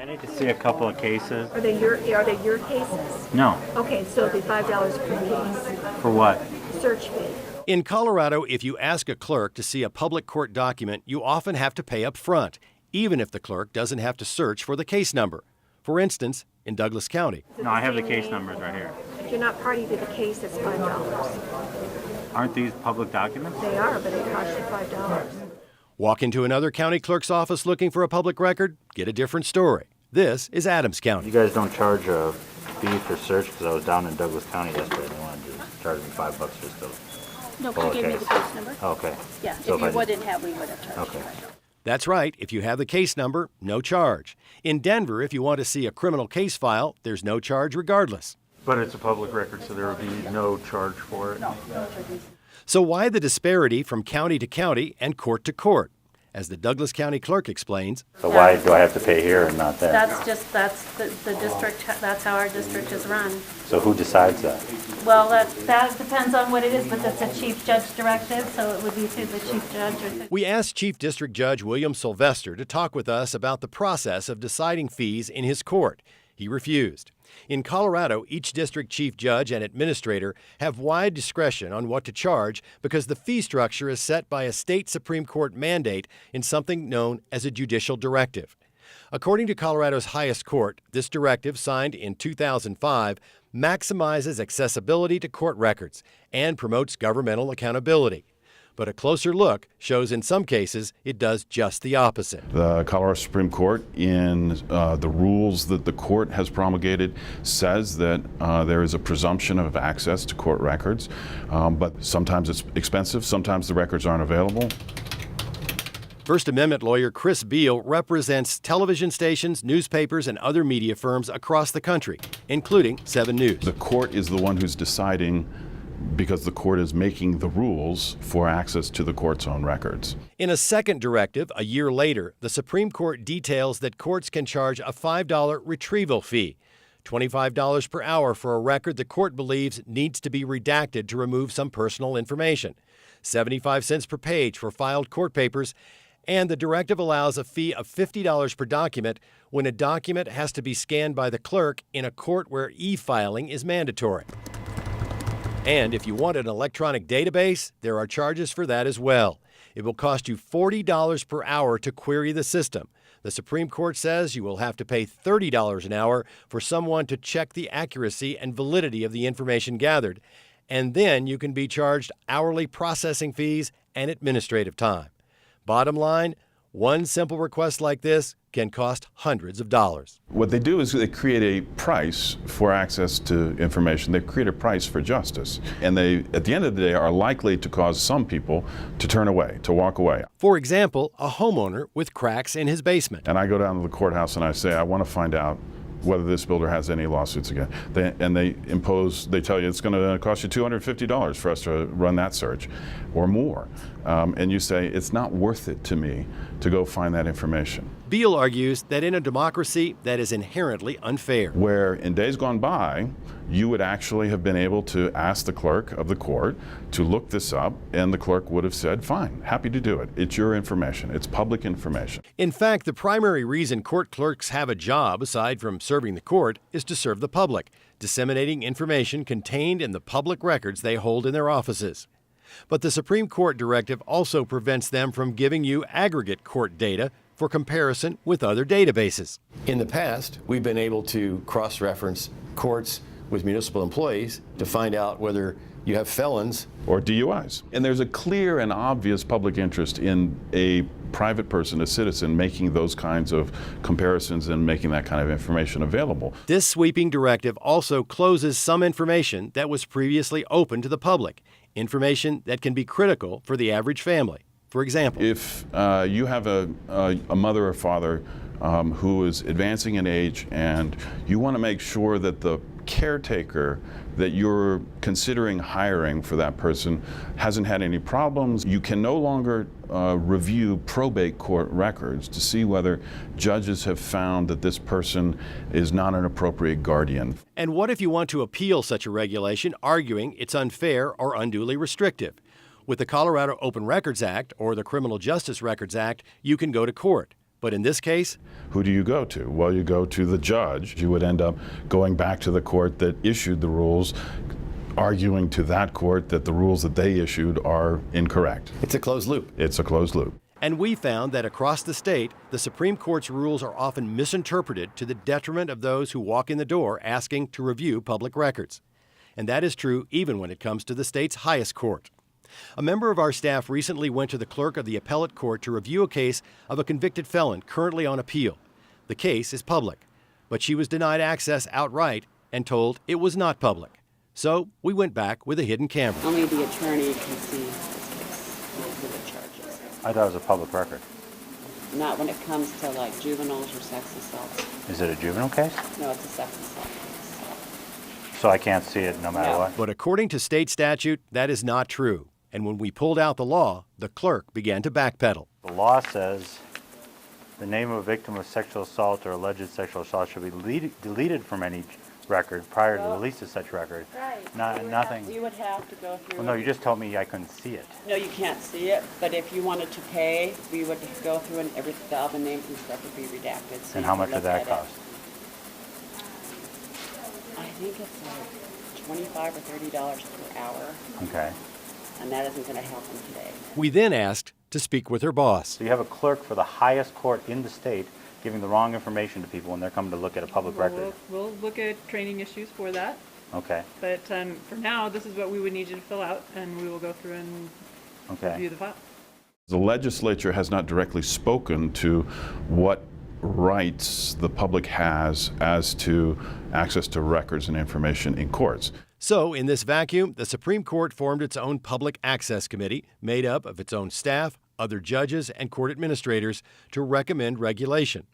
I need to see a couple of cases. Are they your cases? No. Okay, so it'll be $5 per case. For what? Search fee. In Colorado, if you ask a clerk to see a public court document, you often have to pay up front, even if the clerk doesn't have to search for the case number. For instance, in Douglas County. No, I have the case numbers right here. If you're not party to the case, it's $5. Aren't these public documents? They are, but it costs you $5. Walk into another county clerk's office looking for a public record, get a different story. This is Adams County. You guys don't charge a fee for search? Because I was down in Douglas County yesterday. They wanted to charge me $5 just to... No, you gave me the case number. Okay. Yeah, So if you I- wouldn't have, we would have charged Okay. you. That's right. If you have the case number, no charge. In Denver, if you want to see a criminal case file, there's no charge regardless. But it's a public record, so there would be no charge for it. So why the disparity from county to county and court to court? As the Douglas County clerk explains, So why do I have to pay here and not there? That's the district, that's how our district is run. So who decides that? Well, that depends on what it is, but that's a chief judge directive, so it would be through the chief judge or through... we asked Chief District Judge William Sylvester to talk with us about the process of deciding fees in his court. He refused. In Colorado, each district chief judge and administrator have wide discretion on what to charge because the fee structure is set by a state Supreme Court mandate in something known as a judicial directive. According to Colorado's highest court, this directive, signed in 2005, maximizes accessibility to court records and promotes governmental accountability. But a closer look shows in some cases it does just the opposite. The Colorado Supreme Court, in the rules that the court has promulgated, says that there is a presumption of access to court records, but sometimes it's expensive, sometimes the records aren't available. First Amendment lawyer Chris Beal represents television stations, newspapers, and other media firms across the country, including 7 News. The court is the one who's deciding, because the court is making the rules for access to the court's own records. In a second directive, a year later, the Supreme Court details that courts can charge a $5 retrieval fee, $25 per hour for a record the court believes needs to be redacted to remove some personal information, 75 cents per page for filed court papers, and the directive allows a fee of $50 per document when a document has to be scanned by the clerk in a court where e-filing is mandatory. And if you want an electronic database, there are charges for that as well. It will cost you $40 per hour to query the system. The Supreme Court says you will have to pay $30 an hour for someone to check the accuracy and validity of the information gathered. And then you can be charged hourly processing fees and administrative time. Bottom line, one simple request like this can cost hundreds of dollars. What they do is they create a price for access to information. They create a price for justice. And they, at the end of the day, are likely to cause some people to turn away, to walk away. For example, a homeowner with cracks in his basement. And I go down to the courthouse and I say, I want to find out whether this builder has any lawsuits again. They tell you it's going to cost you $250 for us to run that search or more. And you say, it's not worth it to me to go find that information. Beal argues that in a democracy, that is inherently unfair. Where in days gone by, you would actually have been able to ask the clerk of the court to look this up, and the clerk would have said, fine, happy to do it. It's your information. It's public information. In fact, the primary reason court clerks have a job, aside from serving the court, is to serve the public, disseminating information contained in the public records they hold in their offices. But the Supreme Court directive also prevents them from giving you aggregate court data for comparison with other databases. In the past, we've been able to cross-reference courts with municipal employees to find out whether you have felons or DUIs. And there's a clear and obvious public interest in a private person, a citizen, making those kinds of comparisons and making that kind of information available. This sweeping directive also closes some information that was previously open to the public, information that can be critical for the average family. For example, if you have a mother or father who is advancing in age and you want to make sure that the caretaker that you're considering hiring for that person hasn't had any problems, you can no longer review probate court records to see whether judges have found that this person is not an appropriate guardian. And what if you want to appeal such a regulation, arguing it's unfair or unduly restrictive? With the Colorado Open Records Act or the Criminal Justice Records Act, you can go to court. But in this case, who do you go to? Well, you go to the judge. You would end up going back to the court that issued the rules, arguing to that court that the rules that they issued are incorrect. It's a closed loop. It's a closed loop. and we found that across the state, the Supreme Court's rules are often misinterpreted to the detriment of those who walk in the door asking to review public records. And that is true even when it comes to the state's highest court. A member of our staff recently went to the clerk of the appellate court to review a case of a convicted felon currently on appeal. The case is public, but she was denied access outright and told it was not public. So we went back with a hidden camera. Only the attorney can see this case, not who the charges. I thought it was a public record. Not when it comes to like juveniles or sex assaults. Is it a juvenile case? No, it's a sex assault case. So I can't see it no matter No. what? But according to state statute, that is not true. And when we pulled out the law, the clerk began to backpedal. The law says the name of a victim of sexual assault or alleged sexual assault should be deleted from any record prior to the release of such record. Right. Nothing. You would have to go through. Well, no, you just told me I couldn't see it. No, you can't see it, but if you wanted to pay, we would go through and all the names and stuff would be redacted. So And you how could much would look that at it. cost? I think it's like $25 or $30 per hour, Okay. and that isn't going to help them today. We then asked to speak with her boss. So you have a clerk for the highest court in the state giving the wrong information to people when they're coming to look at a public record. We'll look at training issues for that, Okay, but for now, this is what we would need you to fill out, and we will go through and review okay. the file. The legislature has not directly spoken to what rights the public has as to access to records and information in courts. So, in this vacuum, the Supreme Court formed its own Public Access Committee, made up of its own staff, other judges, and court administrators, to recommend regulation.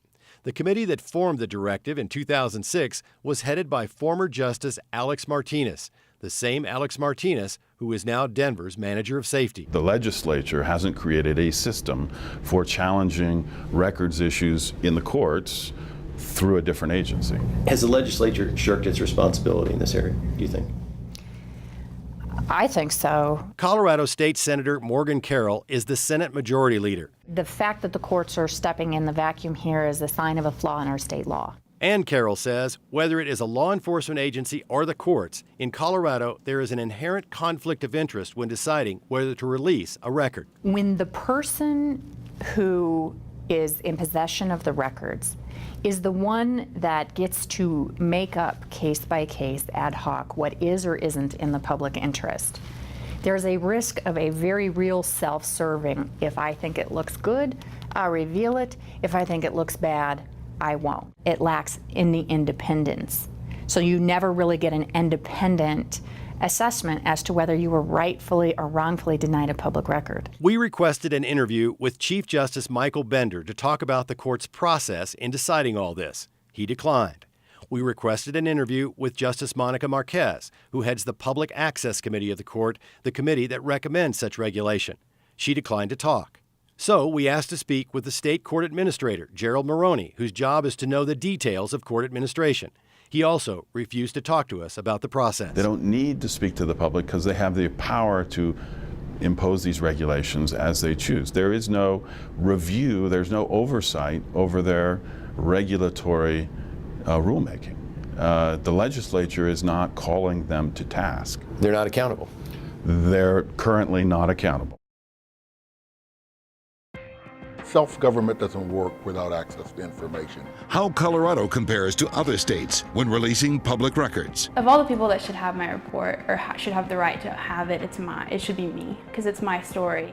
The committee that formed the directive in 2006 was headed by former Justice Alex Martinez, the same Alex Martinez who is now Denver's manager of safety. The legislature hasn't created a system for challenging records issues in the courts through a different agency. Has the legislature shirked its responsibility in this area, do you think? I think so. Colorado State Senator Morgan Carroll is the Senate Majority Leader. The fact that the courts are stepping in the vacuum here is a sign of a flaw in our state law. And Carroll says, whether it is a law enforcement agency or the courts, in Colorado there is an inherent conflict of interest when deciding whether to release a record. When the person who is in possession of the records is the one that gets to make up case by case ad hoc what is or isn't in the public interest, there's a risk of a very real self-serving. If I think it looks good, I'll reveal it. If I think it looks bad, I won't. It lacks in the independence. So you never really get an independent assessment as to whether you were rightfully or wrongfully denied a public record. We requested an interview with Chief Justice Michael Bender to talk about the court's process in deciding all this. He declined. We requested an interview with Justice Monica Marquez, who heads the Public Access Committee of the court, the committee that recommends such regulation. She declined to talk. So we asked to speak with the state court administrator, Gerald Maroney, whose job is to know the details of court administration. He also refused to talk to us about the process. They don't need to speak to the public because they have the power to impose these regulations as they choose. There is no review, there's no oversight over their regulatory rulemaking. The legislature is not calling them to task. They're not accountable. They're currently not accountable. Self-government doesn't work without access to information. How Colorado compares to other states when releasing public records. Of all the people that should have my report or should have the right to have it, it should be me because it's my story.